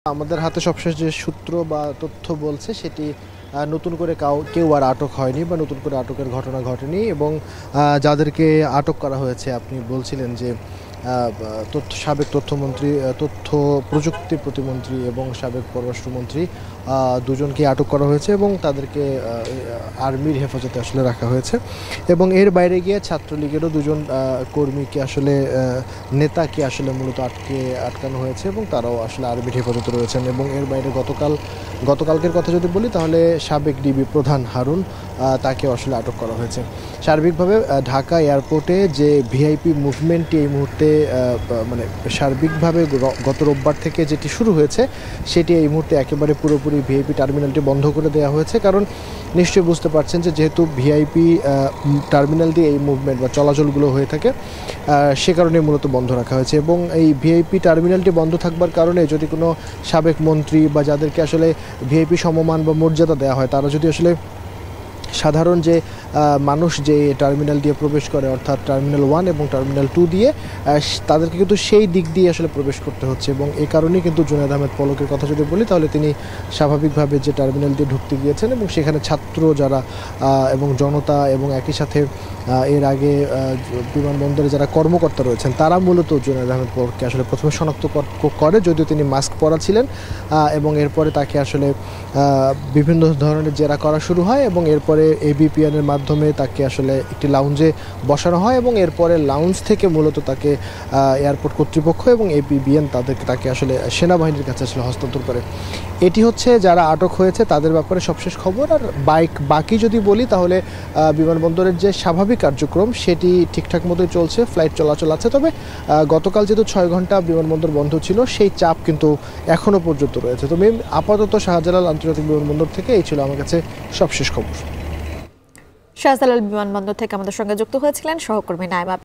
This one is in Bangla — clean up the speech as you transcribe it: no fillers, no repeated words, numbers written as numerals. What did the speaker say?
আমাদের হাতে সবশেষ যে সূত্র বা তথ্য বলছে সেটি নতুন করে কেউ আর আটক হয়নি বা নতুন করে আটকের ঘটনা ঘটেনি এবং যাদেরকে আটক করা হয়েছে আপনি বলছিলেন যে সাবেক তথ্যমন্ত্রী তথ্য প্রযুক্তি প্রতিমন্ত্রী এবং সাবেক পররাষ্ট্রমন্ত্রী দুজনকে আটক করা হয়েছে এবং তাদেরকে আর্মির হেফাজতে আসলে রাখা হয়েছে এবং এর বাইরে গিয়ে ছাত্রলীগেরও দুজন কর্মীকে আসলে নেতাকে আসলে মূলত আটকানো হয়েছে এবং তারাও আসলে আর্মির হেফাজতে রয়েছেন এবং এর বাইরে গতকালকের কথা যদি বলি তাহলে সাবেক ডিবি প্রধান হারুন তাকে আসলে আটক করা হয়েছে। সার্বিকভাবে ঢাকা এয়ারপোর্টে যে ভিআইপি মুভমেন্টটি এই মুহূর্তে মানে সার্বিকভাবে গত রোববার থেকে যেটি শুরু হয়েছে সেটি এই মুহূর্তে একেবারে পুরোপুরি ভিআইপি টার্মিনালটি বন্ধ করে দেওয়া হয়েছে, কারণ নিশ্চয়ই বুঝতে পারছেন যে যেহেতু ভিআইপি টার্মিনাল দিয়ে এই মুভমেন্ট বা চলাচলগুলো হয়ে থাকে সে কারণে মূলত বন্ধ রাখা হয়েছে এবং এই ভিআইপি টার্মিনালটি বন্ধ থাকবার কারণে যদি কোনো সাবেক মন্ত্রী বা যাদেরকে আসলে ভিআইপি সমমান বা মর্যাদা দেওয়া হয় তারা যদি আসলে সাধারণ যে মানুষ যে টার্মিনাল দিয়ে প্রবেশ করে অর্থাৎ টার্মিনাল 1 এবং টার্মিনাল 2 দিয়ে তাদেরকে কিন্তু সেই দিক দিয়ে আসলে প্রবেশ করতে হচ্ছে এবং এই কারণেই কিন্তু জুনায়েদ আহমেদ পলকের কথা যদি বলি তাহলে তিনি স্বাভাবিকভাবে যে টার্মিনাল দিয়ে ঢুকতে গিয়েছেন এবং সেখানে ছাত্র যারা এবং জনতা এবং একই সাথে এর আগে বিমানবন্দরে যারা কর্মকর্তা রয়েছেন তারা মূলত জুনায়েদ আহমেদ পলককে আসলে প্রথমে শনাক্ত করে, যদিও তিনি মাস্ক পরা ছিলেন এবং এরপরে তাকে আসলে বিভিন্ন ধরনের জেরা করা শুরু হয় এবং এরপরে এবিপিএনের মাধ্যমে তাকে আসলে একটি লাউঞ্জে বসানো হয় এবং এরপরে লাউঞ্জ থেকে মূলত তাকে এয়ারপোর্ট কর্তৃপক্ষ এবং এবিপিএন তাকে আসলে সেনাবাহিনীর কাছে আসলে হস্তান্তর করে। এটি হচ্ছে যারা আটক হয়েছে তাদের ব্যাপারে সবশেষ খবর। আর বাকি যদি বলি তাহলে বিমানবন্দরের যে স্বাভাবিক কার্যক্রম সেটি ঠিকঠাক মতোই চলছে, ফ্লাইট চলাচল আছে, তবে গতকাল যেহেতু 6 ঘন্টা বিমানবন্দর বন্ধ ছিল সেই চাপ কিন্তু এখনও পর্যন্ত রয়েছে। তবে আপাতত শাহজালাল আন্তর্জাতিক বিমানবন্দর থেকে এই ছিল আমার কাছে সবশেষ খবর। শাহজালাল বিমানবন্দর থেকে আমাদের সঙ্গে যুক্ত হয়েছিলেন সহকর্মী নাইমা।